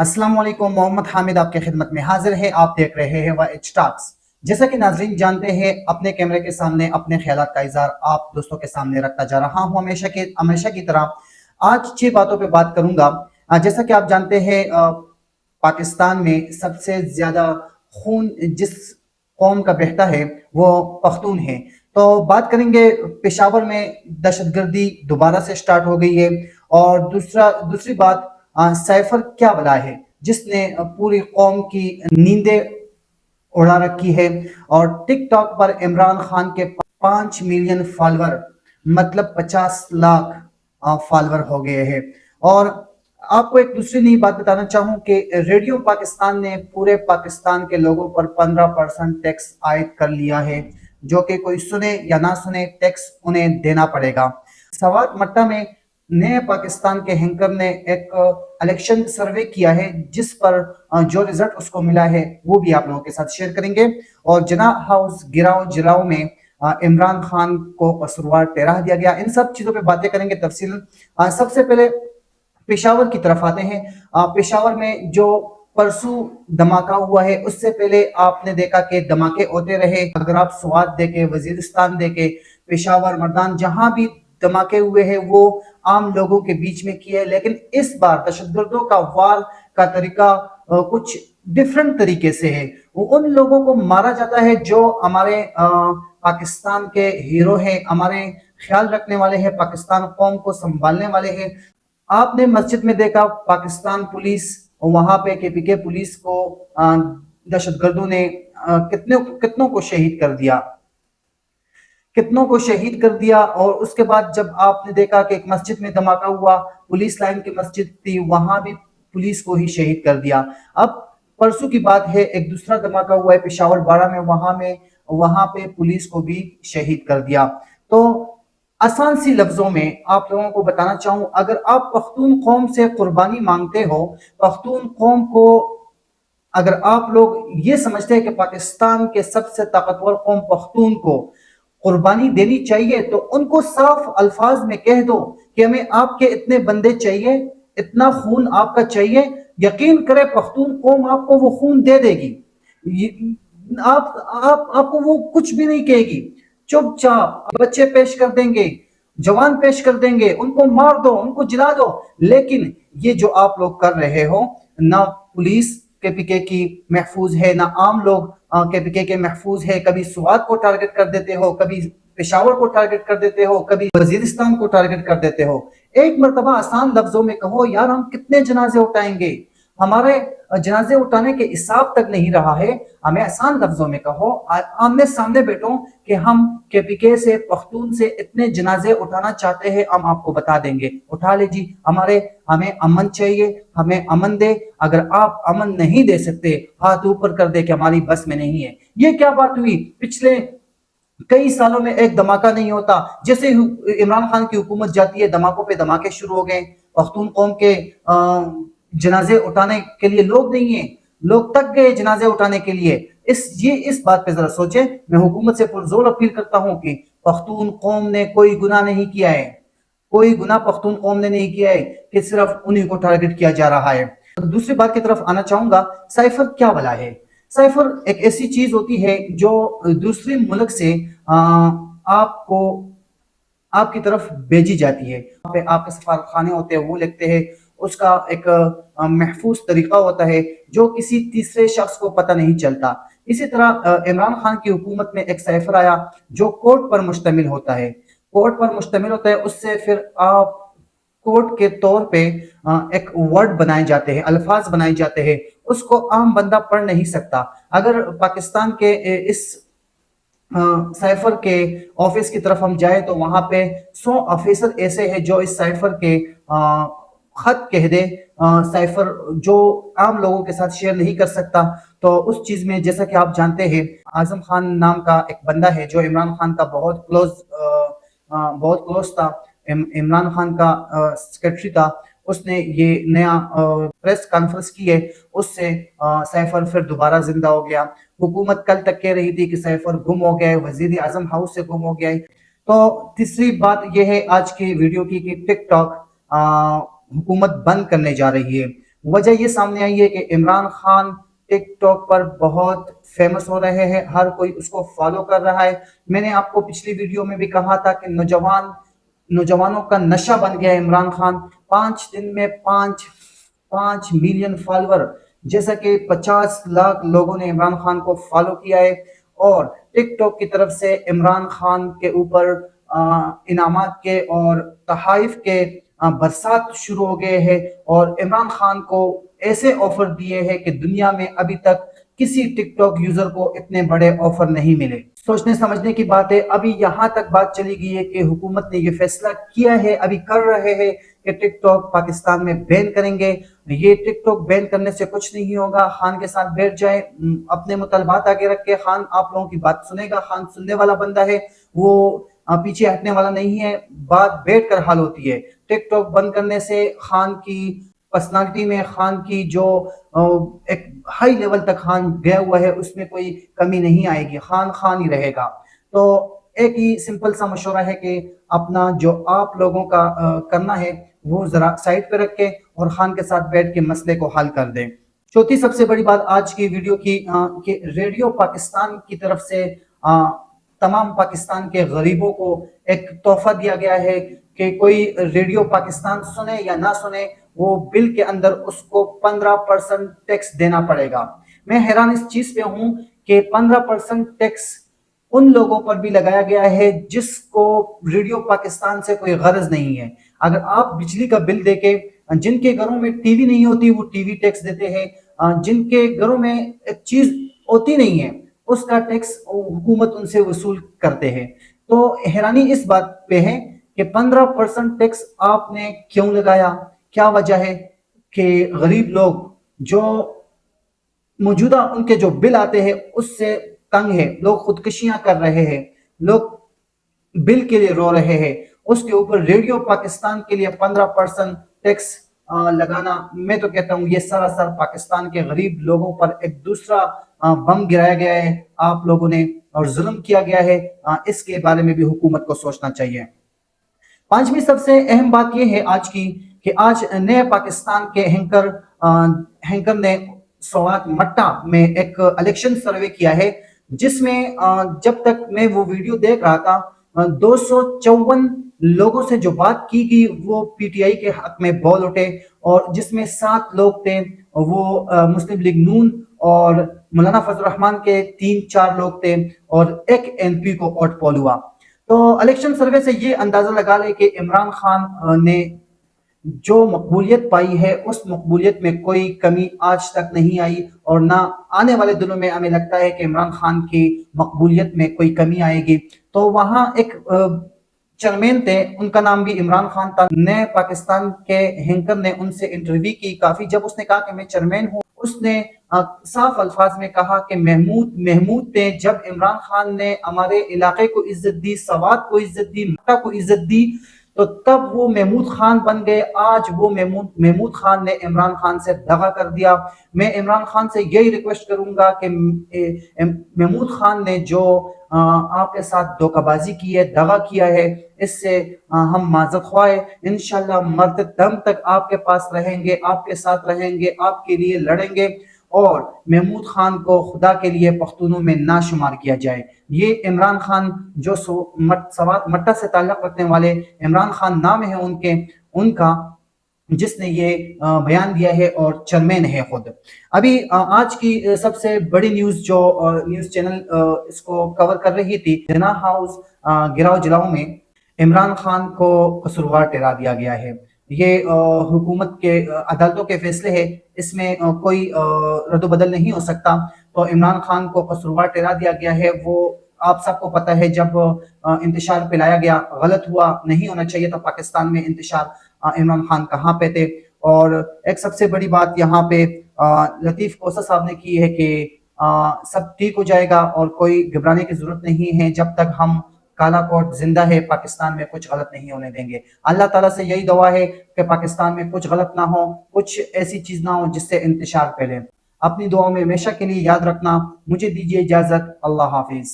अस्सलाम वालेकुम। मोहम्मद हामिद आपके खिदमत में हाजिर है। आप देख रहे हैं वाइज टॉक्स। जैसा कि नाजरीन जानते हैं, अपने कैमरे के सामने अपने ख्यालात का इजहार आप दोस्तों के सामने रखता जा रहा हूं हमेशा की तरह। आज 6 बातों पे बात करूंगा। जैसा कि आप जानते हैं, पाकिस्तान में सबसे ज्यादा खून जिस कौम का बहता है वो पख्तून है। तो बात करेंगे, पेशावर में दहशतगर्दी दोबारा से स्टार्ट हो गई है। और दूसरी बात, साइफर क्या बला है जिसने पूरी कौम की नींदें उड़ा रखी है। और टिक टॉक पर इमरान खान के 5 मिलियन फॉलोअर, मतलब 50 लाख फॉलोअर हो गए हैं। और आपको एक दूसरी नई बात बताना चाहूं कि रेडियो पाकिस्तान ने पूरे पाकिस्तान के लोगों पर 15% टैक्स आयद कर लिया है, जो कि कोई सुने या ना सुने टैक्स उन्हें देना पड़ेगा। सवात मट्टा में नए पाकिस्तान के हैंकर ने एक इलेक्शन सर्वे किया है, जिस पर जो रिजल्ट उसको मिला है वो भी आप लोगों के साथ शेयर करेंगे। और जना हाउस गिराव जिलाओं में इमरान खान को कसूरवार ठहरा दिया गया। इन सब चीजों पे बातें करेंगे तफसील। सबसे पहले पेशावर की तरफ आते हैं। पेशावर में जो परसों धमाका हुआ है, उससे पहले आपने देखा कि धमाके होते रहे। अगर आप स्वात देखे, वजीरिस्तान देखे, पेशावर, मर्दान, जहां भी धमाके हुए हैं वो आम लोगों के बीच में किए। लेकिन इस बार दहशतगर्दों का वार का तरीका कुछ डिफरेंट तरीके से है। उन लोगों को मारा जाता है जो हमारे पाकिस्तान के हीरो हैं, हमारे ख्याल रखने वाले हैं, पाकिस्तान कौम को संभालने वाले हैं। आपने मस्जिद में देखा पाकिस्तान पुलिस, वहां पे केपीके पुलिस को दहशतगर्दों ने कितनों को शहीद कर दिया, कितनों को शहीद कर दिया। और उसके बाद जब आपने देखा कि एक मस्जिद में धमाका हुआ, पुलिस लाइन की मस्जिद थी, वहां भी पुलिस को ही शहीद कर दिया। अब परसों की बात है, एक दूसरा धमाका हुआ है पेशावर बाड़ा में, वहां पे पुलिस को भी शहीद कर दिया। तो आसान सी लफ्जों में आप लोगों को बताना चाहूं, अगर आप पख्तून कौम से कुर्बानी मांगते हो, पख्तून कौम को अगर आप लोग ये समझते हैं कि पाकिस्तान के सबसे ताकतवर कौम पख्तून को कुर्बानी देनी चाहिए, तो उनको साफ अल्फाज में कह दो कि हमें आपके इतने बंदे चाहिए, इतना खून आपका चाहिए। यकीन करें, पख्तून कौम आपको वो खून दे देगी। आपको वो कुछ भी नहीं कहेगी। चुपचाप बच्चे पेश कर देंगे, जवान पेश कर देंगे, उनको मार दो, उनको जिला दो। लेकिन ये जो आप लोग कर रहे हो, ना पुलिस केपीके की महफूज है, ना आम लोग केपीके के महफूज है। कभी सुवात को टारगेट कर देते हो, कभी पेशावर को टारगेट कर देते हो, कभी वजीरिस्तान को टारगेट कर देते हो। एक मर्तबा आसान लफ्जों में कहो, यार हम कितने जनाजे उठाएंगे, हमारे जनाजे उठाने के हिसाब तक नहीं रहा है। हमें आसान लफ्जों में कहो, आमने सामने बैठो कि हम केपीके से, पख्तून से इतने जनाजे उठाना चाहते हैं, हम आपको बता देंगे, उठा ले जी। हमें अमन चाहिए, हमें अमन दे। अगर आप अमन नहीं दे सकते, हाथ ऊपर कर दे कि हमारी बस में नहीं है। ये क्या बात हुई? पिछले कई सालों में एक धमाका नहीं होता, जैसे इमरान खान की हुकूमत जाती है धमाकों पे धमाके शुरू हो गए। पख्तून कौम के जनाजे उठाने के लिए लोग नहीं है, लोग तक गए जनाजे उठाने के लिए। इस बात पे जरा सोचे। मैं हुकूमत से पुरजोर अपील करता हूं कि पख्तून कौम ने कोई गुनाह नहीं किया है, कोई गुनाह पख्तून कौम ने नहीं किया है कि सिर्फ उन्हीं को टारगेट किया जा रहा है। दूसरी बात की तरफ आना चाहूंगा, साइफर क्या भला है? साइफर एक ऐसी चीज होती है जो दूसरे मुल्क से आपको आपकी तरफ भेजी जाती है। आपके सफारत खाने होते हैं, वो लिखते हैं, उसका एक महफूज तरीका होता है जो किसी तीसरे शख्स को पता नहीं चलता। इसी तरह इमरान खान की हुकूमत में एक साइफर आया जो कोड पर मुश्तमिल होता है, कोड पर मुश्तमिल होता है। उससे फिर आप कोड के तौर पे एक वर्ड बनाए जाते हैं, अल्फाज बनाए जाते हैं, उसको आम बंदा पढ़ नहीं सकता। अगर पाकिस्तान के इस साइफर के ऑफिस की तरफ हम जाए तो वहां पे 100 ऑफिसर ऐसे हैं जो इस साइफर के खत कह दे, साइफर जो आम लोगों के साथ शेयर नहीं कर सकता। तो उस चीज में, जैसा कि आप जानते हैं, आजम खान नाम का एक बंदा है जो इमरान खान का बहुत क्लोज था, इमरान खान का सेक्रेटरी था। उसने ये नया प्रेस कॉन्फ्रेंस की है, उससे साइफर फिर दोबारा जिंदा हो गया। हुकूमत कल तक कह रही थी कि साइफर गुम हो गया है, वजीर आजम हाउस से गुम हो गया है। तो तीसरी बात यह है आज की वीडियो की कि टिकटॉक हुकूमत बंद करने जा रही है। وجہ یہ سامنے آئی ہے کہ عمران خان ٹک ٹاک پر بہت فیمس ہو رہے ہیں، ہر کوئی اس کو فالو کر رہا ہے۔ میں نے آپ کو پچھلی ویڈیو میں بھی کہا تھا کہ نوجوانوں کا نشہ بن گیا ہے عمران خان۔ 5 دن میں 5 ملین فالوور، جیسا کہ 50 لاکھ لوگوں نے عمران خان کو فالو کیا ہے، اور ٹک ٹاک کی طرف سے عمران خان کے اوپر انعامات کے اور تحائف کے برسات شروع ہو گئے ہیں، اور عمران خان کو ایسے آفر دیے ہیں کہ دنیا میں ابھی تک کسی ٹک ٹاک یوزر کو اتنے بڑے آفر نہیں ملے۔ سوچنے سمجھنے کی بات ہے، ابھی یہاں تک بات چلی گئی ہے کہ حکومت نے یہ فیصلہ کیا ہے، ابھی کر رہے ہیں کہ ٹک ٹاک پاکستان میں بین کریں گے۔ یہ ٹک ٹاک بین کرنے سے کچھ نہیں ہوگا، خان کے ساتھ بیٹھ جائے، اپنے مطالبات آگے رکھ کے، خان آپ لوگوں کی بات سنے گا، خان سننے والا بندہ ہے، وہ پیچھے ہٹنے والا نہیں ہے، بات بیٹھ کر حل ہوتی ہے۔ ٹک ٹاک بند کرنے سے خان کی پرسنالٹی میں، خان کی جو ایک ہائی لیول تک خان گیا ہوا ہے، اس میں کوئی کمی نہیں آئے گی، خان خان ہی رہے گا۔ تو ایک ہی سمپل سا مشورہ ہے کہ اپنا جو آپ لوگوں کا کرنا ہے وہ ذرا سائٹ پہ رکھ کے اور خان کے ساتھ بیٹھ کے مسئلے کو حل کر دیں۔ چوتھی سب سے بڑی بات آج کی ویڈیو کی کہ ریڈیو پاکستان کی طرف سے تمام پاکستان کے غریبوں کو ایک تحفہ دیا گیا ہے کہ کوئی ریڈیو پاکستان سنے یا نہ سنے، وہ بل کے اندر اس کو 15% ٹیکس دینا پڑے گا۔ میں حیران اس چیز پہ ہوں کہ 15% ٹیکس ان لوگوں پر بھی لگایا گیا ہے جس کو ریڈیو پاکستان سے کوئی غرض نہیں ہے۔ اگر آپ بجلی کا بل دے کے، جن کے گھروں میں ٹی وی نہیں ہوتی وہ ٹی وی ٹیکس دیتے ہیں، جن کے گھروں میں ایک چیز ہوتی نہیں ہے اس کا ٹیکس حکومت ان سے وصول کرتے ہیں، تو حیرانی اس بات پہ ہے کہ 15% ٹیکس آپ نے کیوں لگایا؟ کیا وجہ ہے کہ غریب لوگ جو موجودہ ان کے جو بل آتے ہیں اس سے تنگ ہے، لوگ خودکشیاں کر رہے ہیں، لوگ بل کے لیے رو رہے ہیں، اس کے اوپر ریڈیو پاکستان کے لیے 15% ٹیکس لگانا، میں تو کہتا ہوں یہ سراسر پاکستان کے غریب لوگوں پر ایک دوسرا بم گرایا گیا ہے آپ لوگوں نے، اور ظلم کیا گیا ہے۔ اس کے بارے میں بھی حکومت کو سوچنا چاہیے۔ پانچویں سب سے اہم بات یہ ہے آج کی کہ آج نئے پاکستان کے ہینکر نے سوات مٹا میں ایک الیکشن سروے کیا ہے، جس میں جب تک میں وہ ویڈیو دیکھ رہا تھا 254 لوگوں سے جو بات کی گئی وہ پی ٹی آئی کے حق میں بول اٹھے، اور جس میں 7 لوگ تھے وہ مسلم لیگ نون اور مولانا فضل الرحمان کے 3-4 لوگ تھے، اور ایک این پی کو ووٹ پول ہوا۔ تو الیکشن سروے سے یہ اندازہ لگا لے کہ عمران خان نے جو مقبولیت پائی ہے اس مقبولیت میں کوئی کمی آج تک نہیں آئی، اور نہ آنے والے دنوں میں ہمیں لگتا ہے کہ عمران خان کی مقبولیت میں کوئی کمی آئے گی۔ تو وہاں ایک چیئرمین تھے، ان کا نام بھی عمران خان تھا، نئے پاکستان کے ہینکر نے ان سے انٹرویو کی کافی، جب اس نے کہا کہ میں چیئرمین ہوں، اس نے صاف الفاظ میں کہا کہ محمود تھے، جب عمران خان نے ہمارے علاقے کو عزت دی، سوات کو عزت دی، مکہ کو عزت دی، تو تب وہ محمود خان بن گئے۔ آج وہ محمود خان نے عمران خان سے دغا کر دیا۔ میں عمران خان سے یہی ریکویسٹ کروں گا کہ محمود خان نے جو آپ کے ساتھ دھوکہ بازی کی ہے، دغا کیا ہے، اس سے ہم معذرت خواہ ہیں۔ انشاءاللہ مرتے دم تک آپ کے پاس رہیں گے، آپ کے ساتھ رہیں گے، آپ کے لیے لڑیں گے، اور محمود خان کو خدا کے لیے پختونوں میں نہ شمار کیا جائے۔ یہ عمران خان جو سوات مٹا سے تعلق رکھنے والے عمران خان نام ہے ان کا، جس نے یہ بیان دیا ہے اور چیئرمین ہے خود۔ ابھی آج کی سب سے بڑی نیوز جو نیوز چینل اس کو کور کر رہی تھی، جنا ہاؤس گراؤ جلاؤ میں عمران خان کو قصوروار ٹھہرا دیا گیا ہے۔ یہ حکومت کے عدالتوں کے فیصلے ہیں، اس میں کوئی رد و بدل نہیں ہو سکتا۔ تو عمران خان کو قصوروار ٹھہرا دیا گیا ہے۔ وہ آپ سب کو پتہ ہے جب انتشار پھیلایا گیا، غلط ہوا، نہیں ہونا چاہیے تھا پاکستان میں انتشار، عمران خان کہاں پہ تھے۔ اور ایک سب سے بڑی بات یہاں پہ لطیف کوسا صاحب نے کی ہے کہ سب ٹھیک ہو جائے گا اور کوئی گھبرانے کی ضرورت نہیں ہے، جب تک ہم کالا کوٹ زندہ ہے پاکستان میں کچھ غلط نہیں ہونے دیں گے۔ اللہ تعالیٰ سے یہی دعا ہے کہ پاکستان میں کچھ غلط نہ ہو، کچھ ایسی چیز نہ ہو جس سے انتشار پھیلے۔ اپنی دعاؤں میں ہمیشہ کے لیے یاد رکھنا۔ مجھے دیجیے اجازت، اللہ حافظ۔